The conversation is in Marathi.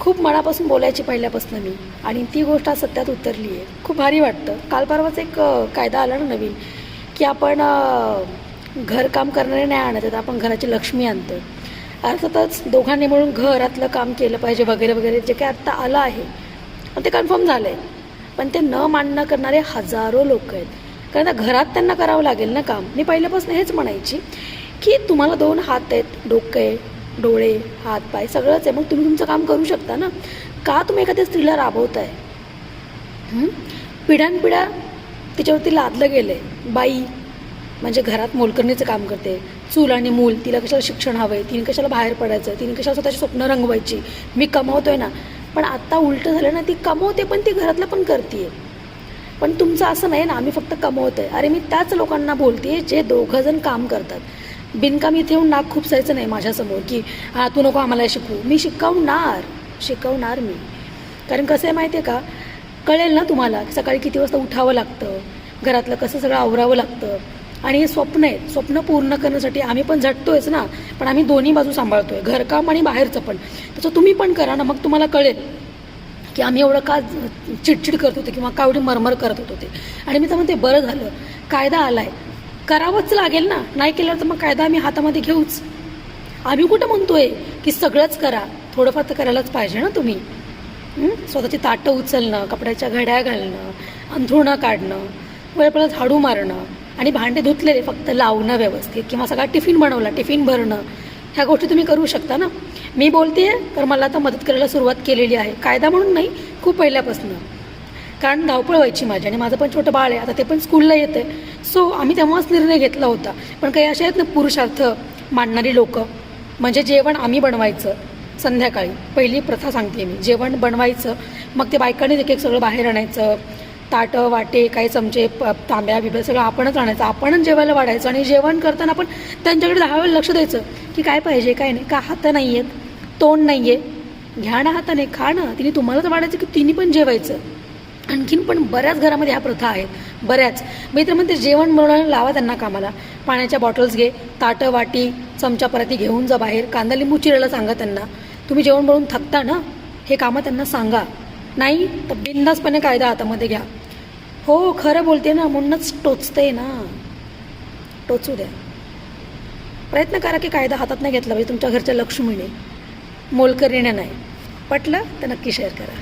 खूप मनापासून बोलायची पहिल्यापासून मी, आणि ती गोष्ट आज सत्यात उतरली आहे. खूप भारी वाटतं. काल परवाच एक कायदा आला ना नवीन, की आपण घरकाम करणारे नाही आणत, तर आपण घराची लक्ष्मी आणतो. अर्थातच दोघांनी मिळून घरातलं काम केलं पाहिजे वगैरे वगैरे, जे काही आत्ता आलं आहे पण ते कन्फर्म झालं आहे. पण ते न मान्य करणारे हजारो लोक आहेत. कारण आता घरात त्यांना करावं लागेल ना काम. मी पहिल्यापासून हेच म्हणायची की तुम्हाला 2 हात आहेत, डोकं आहे, डोळे, हात पाय सगळंच आहे, मग तुम्ही तुमचं काम करू शकता ना. का तुम्ही एखाद्या स्त्रीला राबवताय? पिढ्यानपिढ्या तिच्यावरती लादलं गेलं आहे. बाई म्हणजे घरात मोलकरणीचं काम करते, चूल आणि मूल, तिला कशाला शिक्षण हवं आहे, तिने कशाला बाहेर पडायचं, तिने कशाला स्वतःची स्वप्न रंगवायची, मी कमवतोय ना. पण आत्ता उलटं झालं ना, ती कमवते पण ती घरातलं पण करते. पण तुमचं असं नाही ना, आम्ही फक्त कमवतोय. अरे मी त्याच लोकांना बोलते जे दोघंजण काम करतात. बिनकाम इथे येऊन नाक खुपसायचं नाही माझ्यासमोर की हां तू नको आम्हाला शिकवू. मी शिकवणार मी. कारण कसं आहे माहिती आहे का, कळेल ना तुम्हाला सकाळी किती वाजता उठावं लागतं, घरातलं कसं सगळं आवरावं लागतं. आणि हे स्वप्न आहेत, स्वप्न पूर्ण करण्यासाठी आम्ही पण झटतोयच ना, पण आम्ही दोन्ही बाजू सांभाळतोय, घरकाम आणि बाहेरचं पण. तसं तुम्ही पण करा ना, मग तुम्हाला कळेल की आम्ही एवढं का चिडचिड करत होते किंवा का एवढी मरमर करत होते. आणि मी तर म्हणते बरं झालं कायदा आला आहे, करावंच लागेल ना. नाही केलं तर मग कायदा आम्ही हातामध्ये घेऊच. आम्ही कुठं म्हणतोय की सगळंच करा, थोडंफार तर करायलाच पाहिजे ना तुम्ही. स्वतःची ताटं उचलणं, कपड्याच्या घड्या घालणं, अंथरुणं काढणं, वेळेला झाडू मारणं, आणि भांडे धुतलेले फक्त लावणं व्यवस्थित, किंवा सगळा टिफिन बनवला, टिफिन भरणं, ह्या गोष्टी तुम्ही करू शकता ना. मी बोलते आहे तर मला आता मदत करायला सुरुवात केलेली आहे, कायदा म्हणून नाही, खूप पहिल्यापासून. कारण धावपळ व्हायची माझी, आणि माझं पण छोटं बाळ आहे, आता ते पण स्कूलला येतं आहे. सो आम्ही तेव्हाच निर्णय घेतला होता. पण काही असे आहेत ना पुरुषार्थ मानणारी लोकं, म्हणजे जेवण आम्ही बनवायचं संध्याकाळी. पहिली प्रथा सांगते मी, जेवण बनवायचं, मग ते बायकांनीच एक सगळं बाहेर आणायचं, ताटं वाटे काही चमचे तांब्या बिब्या सगळं आपणच आणायचं, आपणच जेवायला वाढायचं. आणि जेवण करताना आपण त्यांच्याकडे 10 वेळा लक्ष द्यायचं की काय पाहिजे काय नाही, का हातं नाही आहेत, तोंड नाही आहे, घ्या ना हाताने, खा ना. तिने तुम्हाला तर वाढायचं की तिने पण जेवायचं. आणखीन पण बऱ्याच घरामध्ये ह्या प्रथा आहेत, बऱ्याच. मी तर म्हणते जेवण बनवण्याला लावा त्यांना कामाला. पाण्याच्या बॉटल्स घे, ताटं वाटी चमचा पराती घेऊन जा बाहेर, कांदा लिंबू चिरायला सांगा त्यांना. तुम्ही जेवण बनवून थकता ना, हे कामं त्यांना सांगा. नाही तर बिनधास्तपणे कायदा हातामध्ये घ्या. हो खरं बोलते ना, म्हणूनच टोचते ना, टोचू द्या. प्रयत्न करा की कायदा हातात नाही घेतला पाहिजे तुमच्या घरच्या लक्ष्मीने, मोलकरीने नाही. पटलं तर नक्की शेअर करा.